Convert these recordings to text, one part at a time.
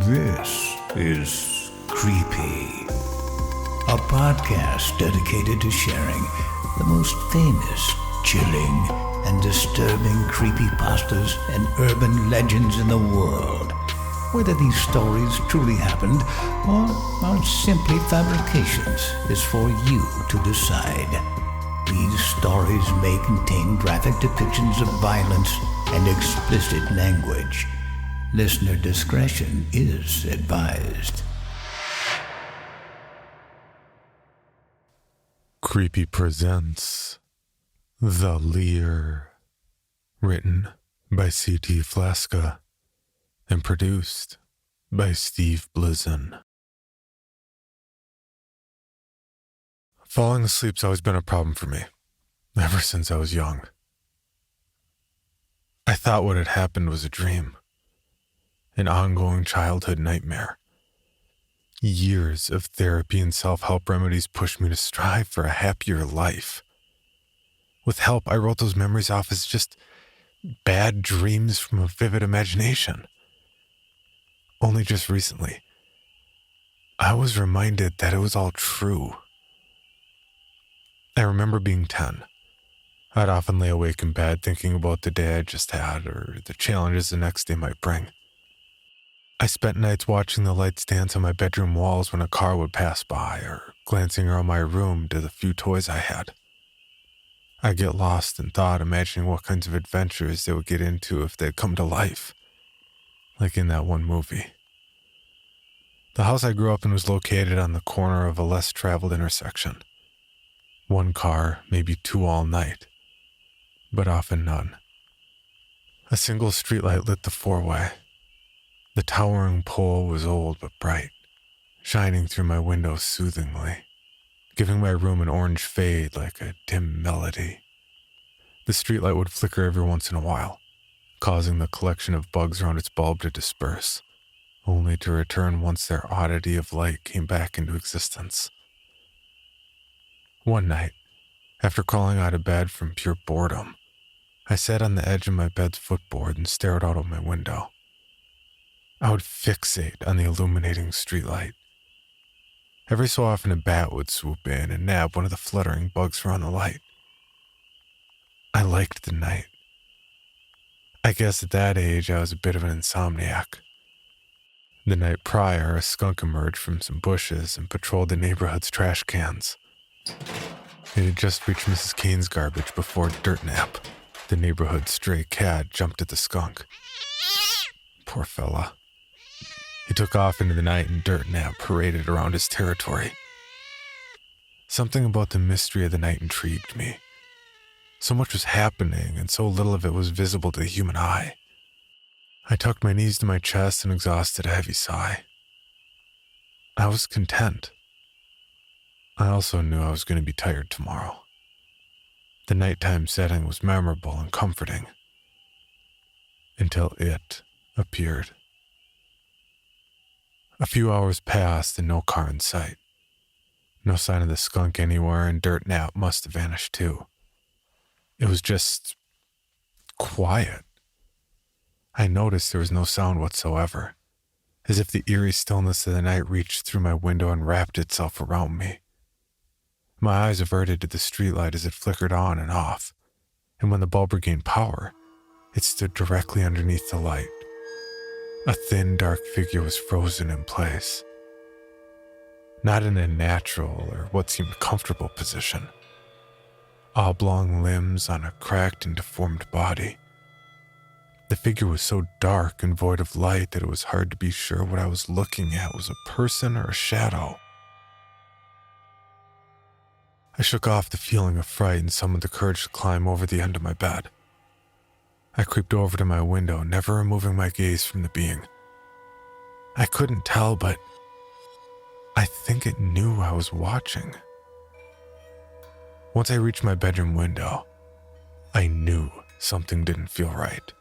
This is Creepy, a podcast dedicated to sharing the most famous, chilling, and disturbing creepypastas and urban legends in the world. Whether these stories truly happened or are simply fabrications is for you to decide. These stories may contain graphic depictions of violence and explicit language. Listener discretion is advised. Creepy presents The Leer, written by C.T. Flaska and produced by Steve Blizin. Falling asleep's always been a problem for me, ever since I was young. I thought what had happened was a dream, an ongoing childhood nightmare. Years of therapy and self-help remedies pushed me to strive for a happier life. With help, I wrote those memories off as just bad dreams from a vivid imagination. Only just recently, I was reminded that it was all true. I remember being 10. I'd often lay awake in bed thinking about the day I just had or the challenges the next day might bring. I spent nights watching the lights dance on my bedroom walls when a car would pass by, or glancing around my room to the few toys I had. I'd get lost in thought, imagining what kinds of adventures they would get into if they'd come to life, like in that one movie. The house I grew up in was located on the corner of a less traveled intersection. One car, maybe two all night, but often none. A single streetlight lit the four-way. The towering pole was old but bright, shining through my window soothingly, giving my room an orange fade like a dim melody. The streetlight would flicker every once in a while, causing the collection of bugs around its bulb to disperse, only to return once their oddity of light came back into existence. One night, after crawling out of bed from pure boredom, I sat on the edge of my bed's footboard and stared out of my window. I would fixate on the illuminating streetlight. Every so often a bat would swoop in and nab one of the fluttering bugs around the light. I liked the night. I guess at that age I was a bit of an insomniac. The night prior, a skunk emerged from some bushes and patrolled the neighborhood's trash cans. It had just reached Mrs. Kane's garbage before dirt nap. The neighborhood stray cat jumped at the skunk. Poor fella. He took off into the night and dirt nap paraded around his territory. Something about the mystery of the night intrigued me. So much was happening and so little of it was visible to the human eye. I tucked my knees to my chest and exhausted a heavy sigh. I was content. I also knew I was going to be tired tomorrow. The nighttime setting was memorable and comforting. Until it appeared. A few hours passed and no car in sight. No sign of the skunk anywhere, and dirt nap must have vanished too. It was just quiet. I noticed there was no sound whatsoever, as if the eerie stillness of the night reached through my window and wrapped itself around me. My eyes averted to the streetlight as it flickered on and off, and when the bulb regained power, it stood directly underneath the light. A thin, dark figure was frozen in place. Not in a natural or what seemed comfortable position. Oblong limbs on a cracked and deformed body. The figure was so dark and void of light that it was hard to be sure what I was looking at was a person or a shadow. I shook off the feeling of fright and summoned the courage to climb over the end of my bed. I creeped over to my window, never removing my gaze from the being. I couldn't tell, but I think it knew I was watching. Once I reached my bedroom window, I knew something didn't feel right.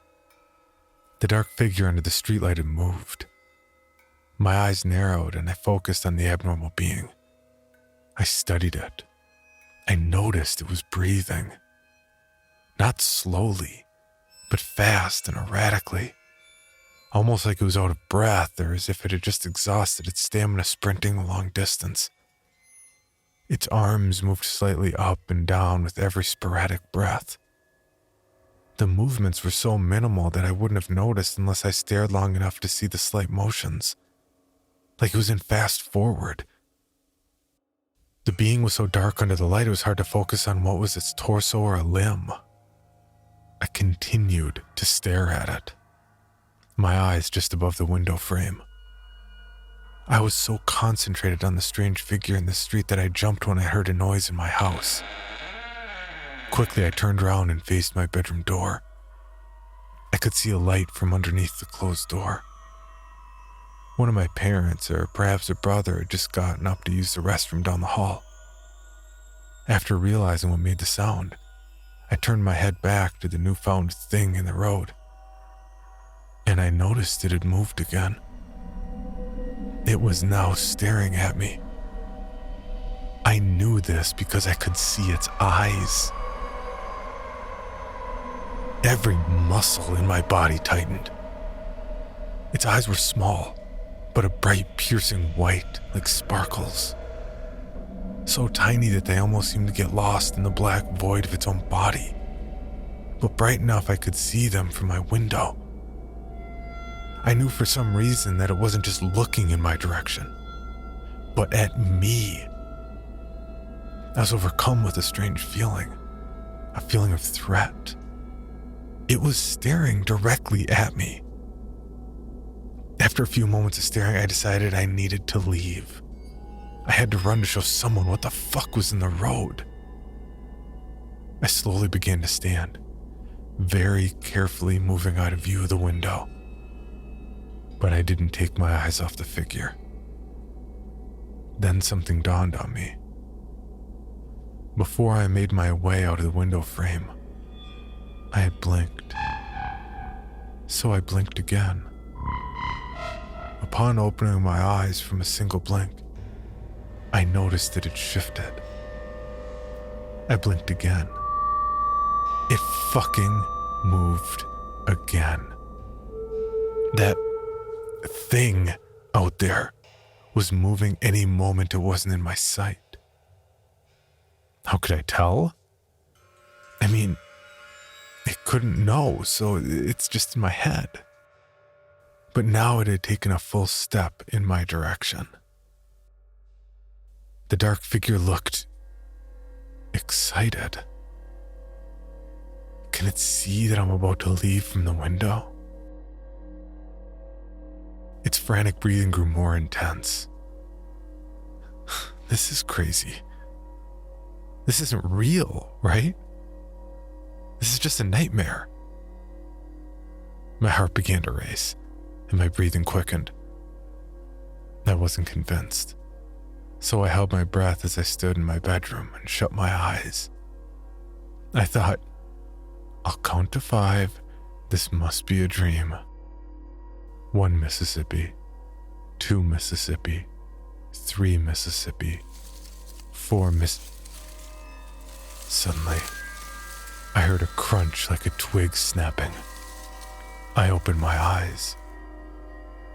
The dark figure under the streetlight had moved. My eyes narrowed and I focused on the abnormal being. I studied it. I noticed it was breathing. Not slowly, but fast and erratically. almost like it was out of breath or as if it had just exhausted its stamina sprinting a long distance. Its arms moved slightly up and down with every sporadic breath. The movements were so minimal that I wouldn't have noticed unless I stared long enough to see the slight motions, like it was in fast forward. The being was so dark under the light it was hard to focus on what was its torso or a limb. I continued to stare at it, my eyes just above the window frame. I was so concentrated on the strange figure in the street that I jumped when I heard a noise in my house. Quickly, I turned around and faced my bedroom door. I could see a light from underneath the closed door. One of my parents, or perhaps a brother, had just gotten up to use the restroom down the hall. After realizing what made the sound, I turned my head back to the newfound thing in the road, and I noticed it had moved again. It was now staring at me. I knew this because I could see its eyes. Every muscle in my body tightened. Its eyes were small, but a bright, piercing white, like sparkles. So tiny that they almost seemed to get lost in the black void of its own body, but bright enough I could see them from my window. I knew for some reason that it wasn't just looking in my direction, but at me. I was overcome with a strange feeling, a feeling of threat. It was staring directly at me. After a few moments of staring, I decided I needed to leave. I had to run to show someone what the fuck was in the road. I slowly began to stand, very carefully moving out of view of the window. But I didn't take my eyes off the figure. Then something dawned on me. Before I made my way out of the window frame, I had blinked. So I blinked again. Upon opening my eyes from a single blink, I noticed that it shifted. I blinked again. It fucking moved again. That thing out there was moving any moment it wasn't in my sight. How could I tell? I mean, it couldn't know, so it's just in my head. But now it had taken a full step in my direction. The dark figure looked excited. Can it see that I'm about to leave from the window? Its frantic breathing grew more intense. This is crazy. This isn't real, right? This is just a nightmare. My heart began to race, and my breathing quickened. I wasn't convinced, so I held my breath as I stood in my bedroom and shut my eyes. I thought, I'll count to 5. This must be a dream. 1 Mississippi, 2 Mississippi, 3 Mississippi, 4 Suddenly, I heard a crunch like a twig snapping. I opened my eyes.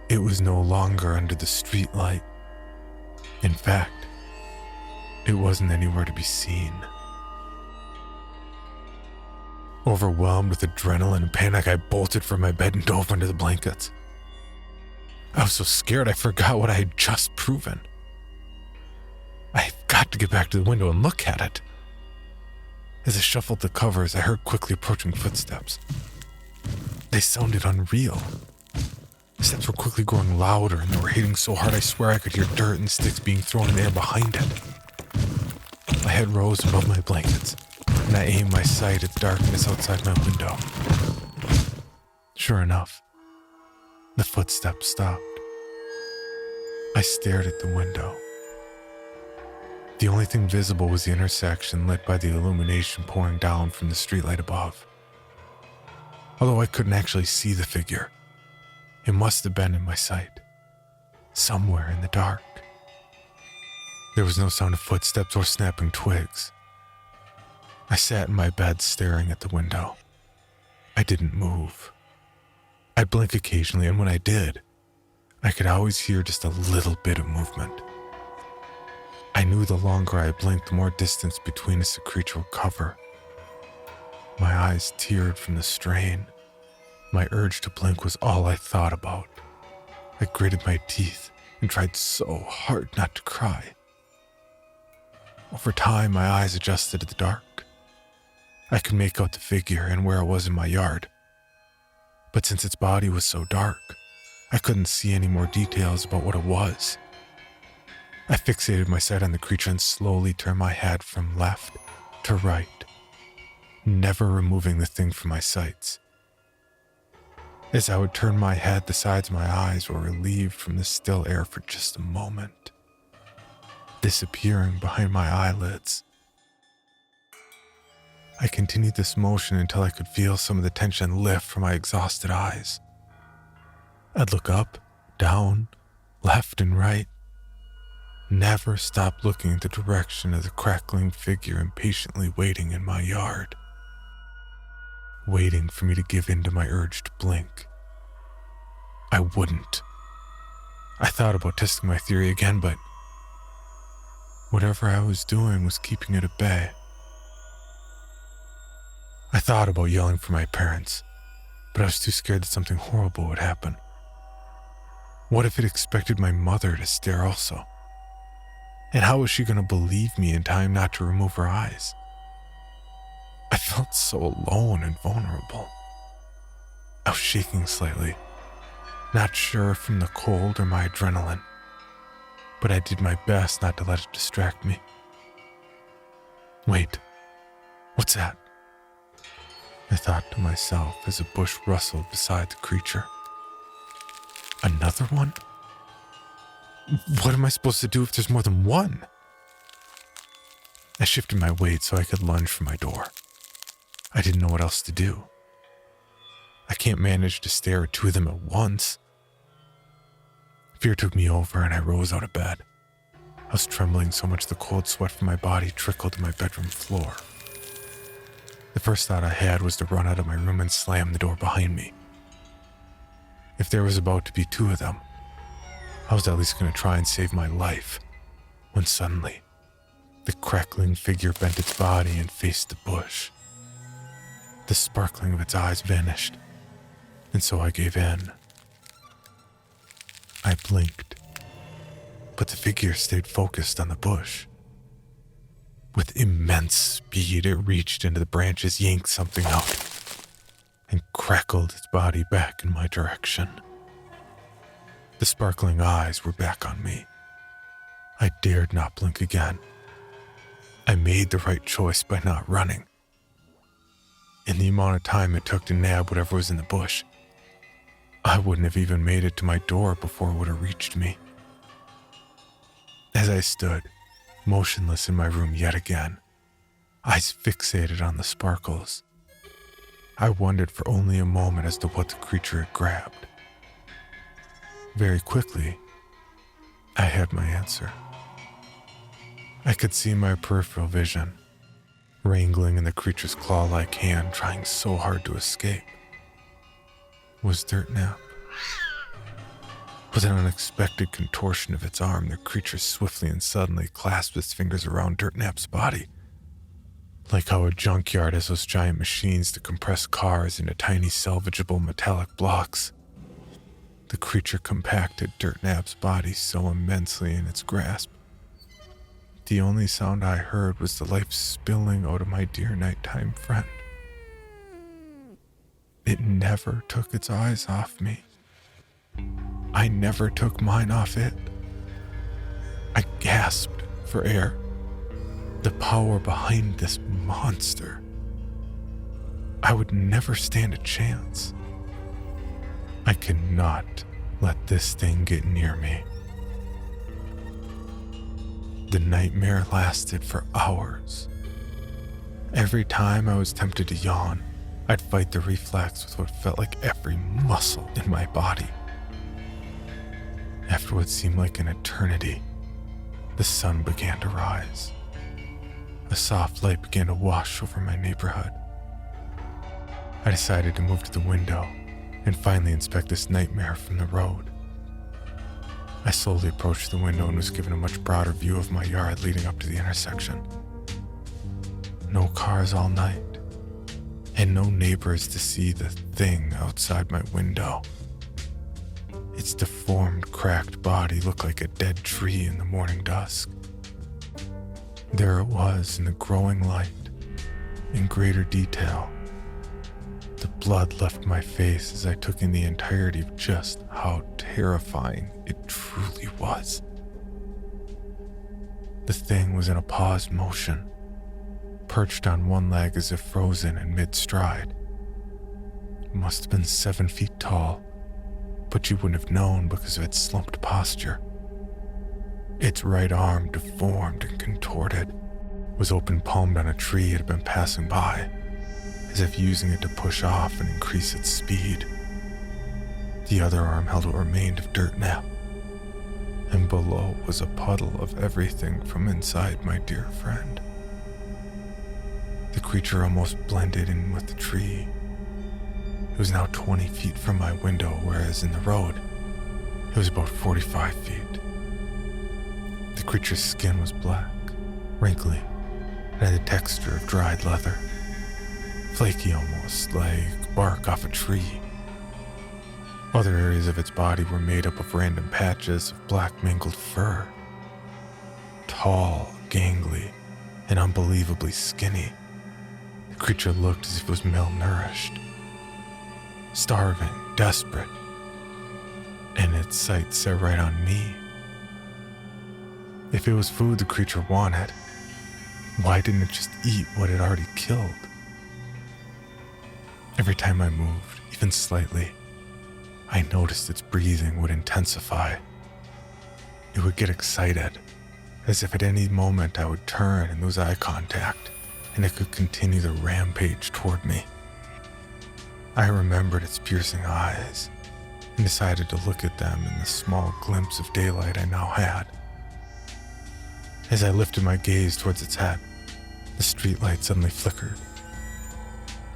It was no longer under the street light. In fact, it wasn't anywhere to be seen. Overwhelmed with adrenaline and panic, I bolted from my bed and dove under the blankets. I was so scared I forgot what I had just proven. I've got to get back to the window and look at it. As I shuffled the covers, I heard quickly approaching footsteps. They sounded unreal. The steps were quickly growing louder, and they were hitting so hard I swear I could hear dirt and sticks being thrown in the air behind it. My head rose above my blankets, and I aimed my sight at the darkness outside my window. Sure enough, the footsteps stopped. I stared at the window. The only thing visible was the intersection lit by the illumination pouring down from the streetlight above. Although I couldn't actually see the figure, it must have been in my sight, somewhere in the dark. There was no sound of footsteps or snapping twigs. I sat in my bed staring at the window. I didn't move. I'd blink occasionally, and when I did, I could always hear just a little bit of movement. I knew the longer I blinked, the more distance between us the creature would cover. My eyes teared from the strain. My urge to blink was all I thought about. I gritted my teeth and tried so hard not to cry. Over time, my eyes adjusted to the dark. I could make out the figure and where it was in my yard. But since its body was so dark, I couldn't see any more details about what it was. I fixated my sight on the creature and slowly turned my head from left to right, never removing the thing from my sights. As I would turn my head, the sides of my eyes were relieved from the still air for just a moment, disappearing behind my eyelids. I continued this motion until I could feel some of the tension lift from my exhausted eyes. I'd look up, down, left and right, never stopped looking in the direction of the crackling figure impatiently waiting in my yard, waiting for me to give in to my urge to blink. I wouldn't. I thought about testing my theory again, but whatever I was doing was keeping it at bay. I thought about yelling for my parents, but I was too scared that something horrible would happen. What if it expected my mother to stare also? And how was she going to believe me in time not to remove her eyes? I felt so alone and vulnerable. I was shaking slightly, not sure from the cold or my adrenaline, but I did my best not to let it distract me. Wait, what's that? I thought to myself as a bush rustled beside the creature. Another one? What am I supposed to do if there's more than one? I shifted my weight so I could lunge for my door. I didn't know what else to do. I can't manage to stare at two of them at once. Fear took me over and I rose out of bed. I was trembling so much the cold sweat from my body trickled to my bedroom floor. The first thought I had was to run out of my room and slam the door behind me. If there was about to be two of them, I was at least going to try and save my life, when suddenly, the crackling figure bent its body and faced the bush. The sparkling of its eyes vanished, and so I gave in. I blinked, but the figure stayed focused on the bush. With immense speed, it reached into the branches, yanked something out, and crackled its body back in my direction. The sparkling eyes were back on me. I dared not blink again. I made the right choice by not running. In the amount of time it took to nab whatever was in the bush, I wouldn't have even made it to my door before it would have reached me. As I stood, motionless in my room yet again, eyes fixated on the sparkles, I wondered for only a moment as to what the creature had grabbed. Very quickly, I had my answer. I could see my peripheral vision, wrangling in the creature's claw-like hand, trying so hard to escape, was Dirtnap. With an unexpected contortion of its arm, the creature swiftly and suddenly clasped its fingers around Dirtnap's body. Like how a junkyard has those giant machines to compress cars into tiny salvageable metallic blocks, the creature compacted Dirtnap's body so immensely in its grasp. The only sound I heard was the life spilling out of my dear nighttime friend. It never took its eyes off me. I never took mine off it. I gasped for air. The power behind this monster. I would never stand a chance. I cannot let this thing get near me. The nightmare lasted for hours. Every time I was tempted to yawn, I'd fight the reflex with what felt like every muscle in my body. After what seemed like an eternity, the sun began to rise. A soft light began to wash over my neighborhood. I decided to move to the window and finally inspect this nightmare from the road. I slowly approached the window and was given a much broader view of my yard leading up to the intersection. No cars all night, and no neighbors to see the thing outside my window. Its deformed, cracked body looked like a dead tree in the morning dusk. There it was in the growing light, in greater detail. The blood left my face as I took in the entirety of just how terrifying it truly was. The thing was in a paused motion, perched on one leg as if frozen in mid-stride. It must have been 7 feet tall, but you wouldn't have known because of its slumped posture. Its right arm, deformed and contorted, was open-palmed on a tree it had been passing by, as if using it to push off and increase its speed. The other arm held what remained of dirt nap, and below was a puddle of everything from inside my dear friend. The creature almost blended in with the tree. It was now 20 feet from my window, whereas in the road, it was about 45 feet. The creature's skin was black, wrinkly, and had the texture of dried leather. Flaky almost, like bark off a tree. Other areas of its body were made up of random patches of black mingled fur. Tall, gangly, and unbelievably skinny, the creature looked as if it was malnourished, starving, desperate, and its sight set right on me. If it was food the creature wanted, why didn't it just eat what it already killed? Every time I moved, even slightly, I noticed its breathing would intensify. It would get excited, as if at any moment I would turn and lose eye contact, and it could continue the rampage toward me. I remembered its piercing eyes, and decided to look at them in the small glimpse of daylight I now had. As I lifted my gaze towards its head, the streetlight suddenly flickered.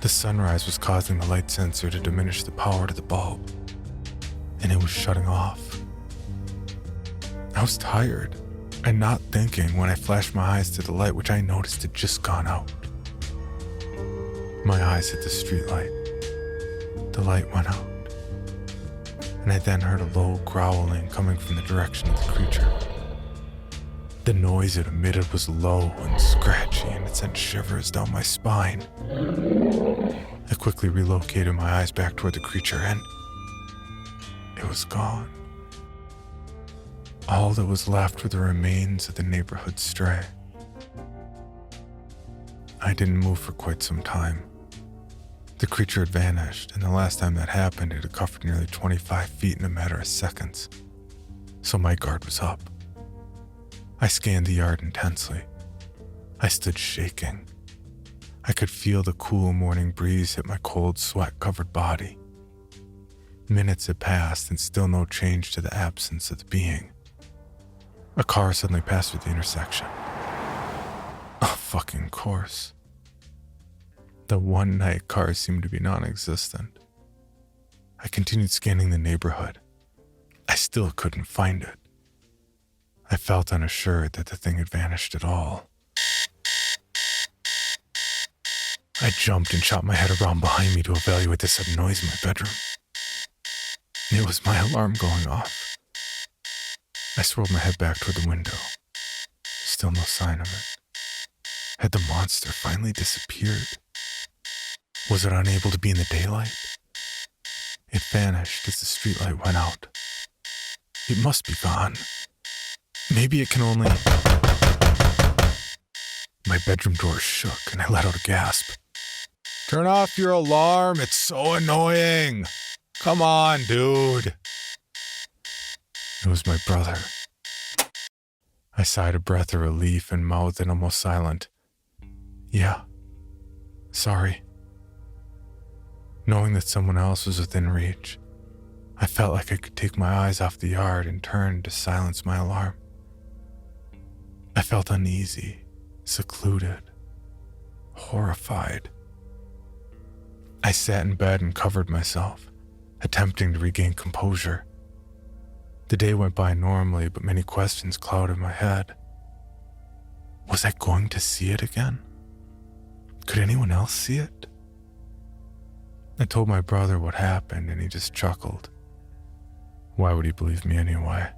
The sunrise was causing the light sensor to diminish the power to the bulb, and it was shutting off. I was tired and not thinking when I flashed my eyes to the light, which I noticed had just gone out. My eyes hit the streetlight. The light went out, and I then heard a low growling coming from the direction of the creature. The noise it emitted was low and scratchy, and it sent shivers down my spine. I quickly relocated my eyes back toward the creature, and it was gone. All that was left were the remains of the neighborhood stray. I didn't move for quite some time. The creature had vanished, and the last time that happened, it had covered nearly 25 feet in a matter of seconds. So my guard was up. I scanned the yard intensely. I stood shaking. I could feel the cool morning breeze hit my cold, sweat-covered body. Minutes had passed and still no change to the absence of the being. A car suddenly passed through the intersection. Of fucking course. The one-night cars seemed to be non-existent. I continued scanning the neighborhood. I still couldn't find it. I felt unassured that the thing had vanished at all. I jumped and shot my head around behind me to evaluate the sudden noise in my bedroom. It was my alarm going off. I swirled my head back toward the window. Still no sign of it. Had the monster finally disappeared? Was it unable to be in the daylight? It vanished as the streetlight went out. It must be gone. Maybe it can only... My bedroom door shook and I let out a gasp. Turn off your alarm, it's so annoying. Come on, dude. It was my brother. I sighed a breath of relief and mouthed it almost silent. Yeah. Sorry. Knowing that someone else was within reach, I felt like I could take my eyes off the yard and turn to silence my alarm. I felt uneasy, secluded, horrified. I sat in bed and covered myself, attempting to regain composure. The day went by normally, but many questions clouded my head. Was I going to see it again? Could anyone else see it? I told my brother what happened, and he just chuckled. Why would he believe me anyway?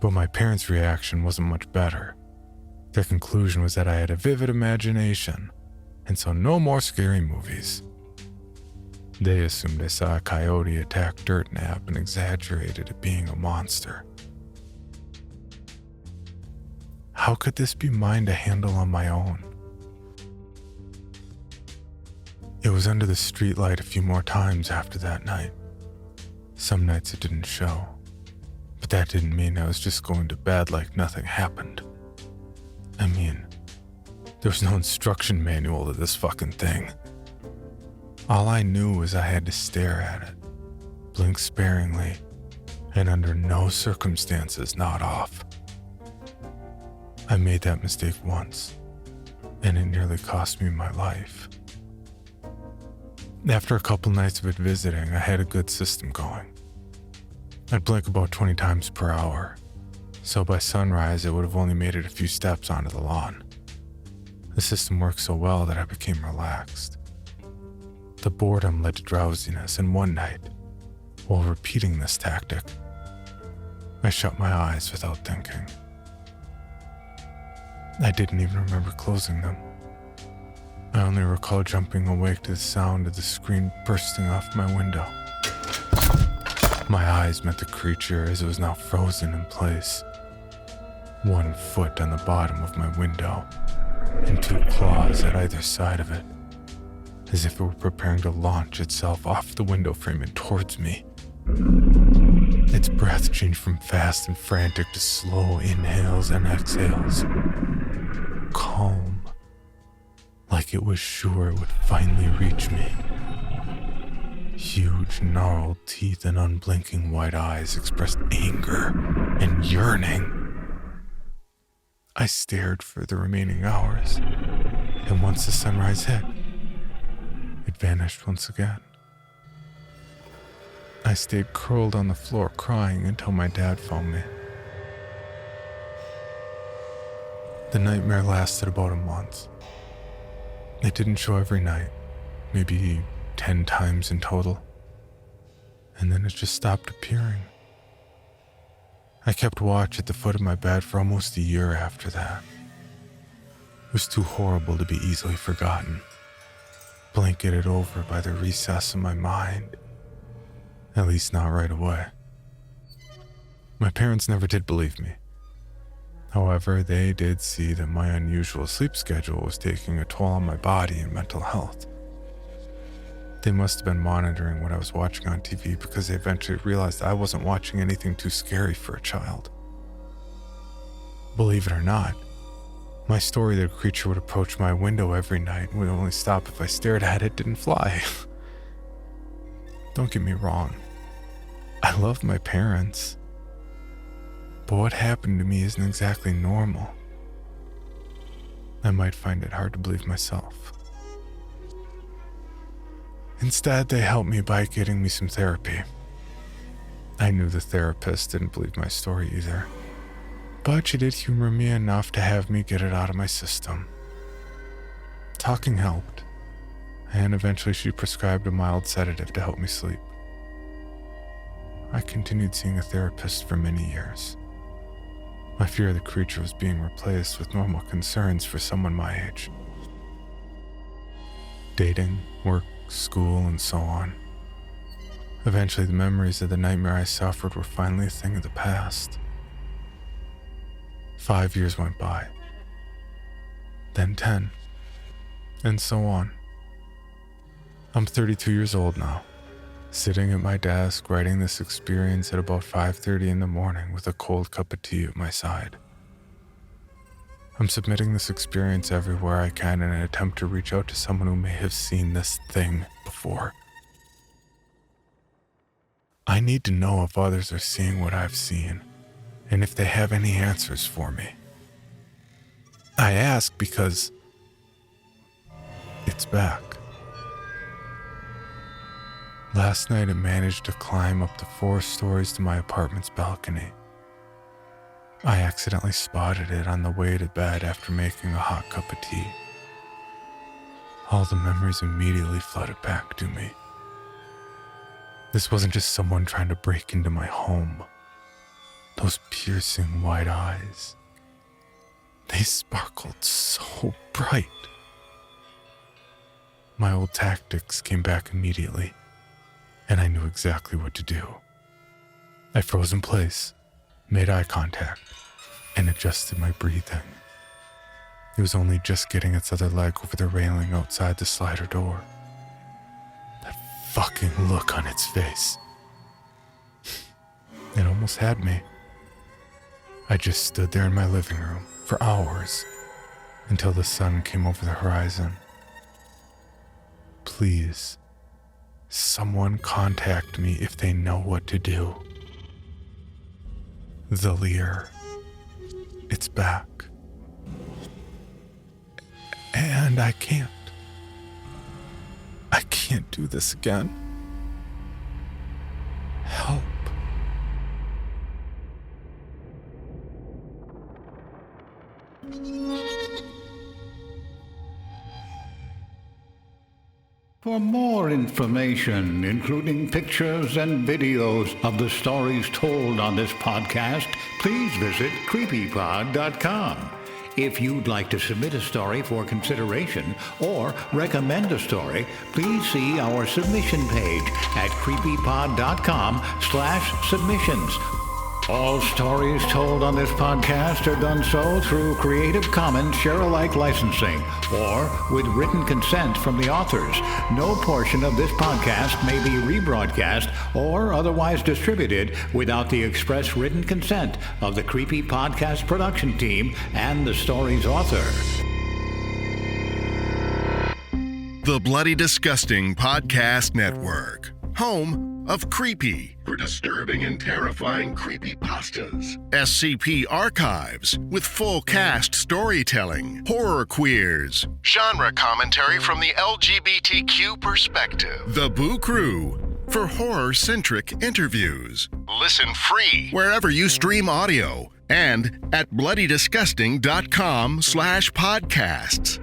But my parents' reaction wasn't much better. Their conclusion was that I had a vivid imagination, and so no more scary movies. They assumed I saw a coyote attack Dirt Nap and exaggerated it being a monster. How could this be mine to handle on my own? It was under the streetlight a few more times after that night. Some nights it didn't show, but that didn't mean I was just going to bed like nothing happened. I mean, there was no instruction manual to this fucking thing. All I knew was I had to stare at it, blink sparingly, and under no circumstances nod off. I made that mistake once, and it nearly cost me my life. After a couple nights of it visiting, I had a good system going. I'd blink about 20 times per hour, so by sunrise I would have only made it a few steps onto the lawn. The system worked so well that I became relaxed. The boredom led to drowsiness, and one night, while repeating this tactic, I shut my eyes without thinking. I didn't even remember closing them. I only recall jumping awake to the sound of the screen bursting off my window. My eyes met the creature as it was now frozen in place. 1 foot on the bottom of my window, and 2 claws at either side of it, as if it were preparing to launch itself off the window frame and towards me. Its breath changed from fast and frantic to slow inhales and exhales. Calm, like it was sure it would finally reach me. Huge, gnarled teeth and unblinking white eyes expressed anger and yearning. I stared for the remaining hours, and once the sunrise hit, it vanished once again. I stayed curled on the floor crying until my dad found me. The nightmare lasted about a month. It didn't show every night, maybe 10 times in total, and then it just stopped appearing. I kept watch at the foot of my bed for almost a year after that. It was too horrible to be easily forgotten, blanketed over by the recess of my mind, at least not right away. My parents never did believe me. However, they did see that my unusual sleep schedule was taking a toll on my body and mental health. They must have been monitoring what I was watching on TV because they eventually realized I wasn't watching anything too scary for a child. Believe it or not, my story that a creature would approach my window every night and would only stop if I stared at it didn't fly. Don't get me wrong. I love my parents. But what happened to me isn't exactly normal. I might find it hard to believe myself. Instead, they helped me by getting me some therapy. I knew the therapist didn't believe my story either, but she did humor me enough to have me get it out of my system. Talking helped, and eventually she prescribed a mild sedative to help me sleep. I continued seeing a therapist for many years. My fear of the creature was being replaced with normal concerns for someone my age. Dating, work, school, and so on. Eventually, the memories of the nightmare I suffered were finally a thing of the past. 5 years went by, then 10, and so on. I'm 32 years old now, sitting at my desk writing this experience at about 5:30 in the morning with a cold cup of tea at my side. I'm submitting this experience everywhere I can in an attempt to reach out to someone who may have seen this thing before. I need to know if others are seeing what I've seen, and if they have any answers for me. I ask because it's back. Last night, it managed to climb up the 4 stories to my apartment's balcony. I accidentally spotted it on the way to bed after making a hot cup of tea. All the memories immediately flooded back to me. This wasn't just someone trying to break into my home. Those piercing white eyes, they sparkled so bright. My old tactics came back immediately, and I knew exactly what to do. I froze in place, made eye contact, and adjusted my breathing. It was only just getting its other leg over the railing outside the slider door. That fucking look on its face. It almost had me. I just stood there in my living room for hours until the sun came over the horizon. Please, someone contact me if they know what to do. The Leer. It's back. And I can't do this again. Help. For more information, including pictures and videos of the stories told on this podcast, please visit creepypod.com. If you'd like to submit a story for consideration or recommend a story, please see our submission page at creepypod.com/submissions. All stories told on this podcast are done so through Creative Commons Share-alike licensing or with written consent from the authors. No portion of this podcast may be rebroadcast or otherwise distributed without the express written consent of the Creepy Podcast production team and the story's author. The Bloody Disgusting Podcast Network, home of Creepy, for disturbing and terrifying creepypastas. SCP Archives, with full cast storytelling, horror queers, genre commentary from the LGBTQ perspective. The Boo Crew, for horror-centric interviews. Listen free wherever you stream audio and at bloodydisgusting.com/podcasts.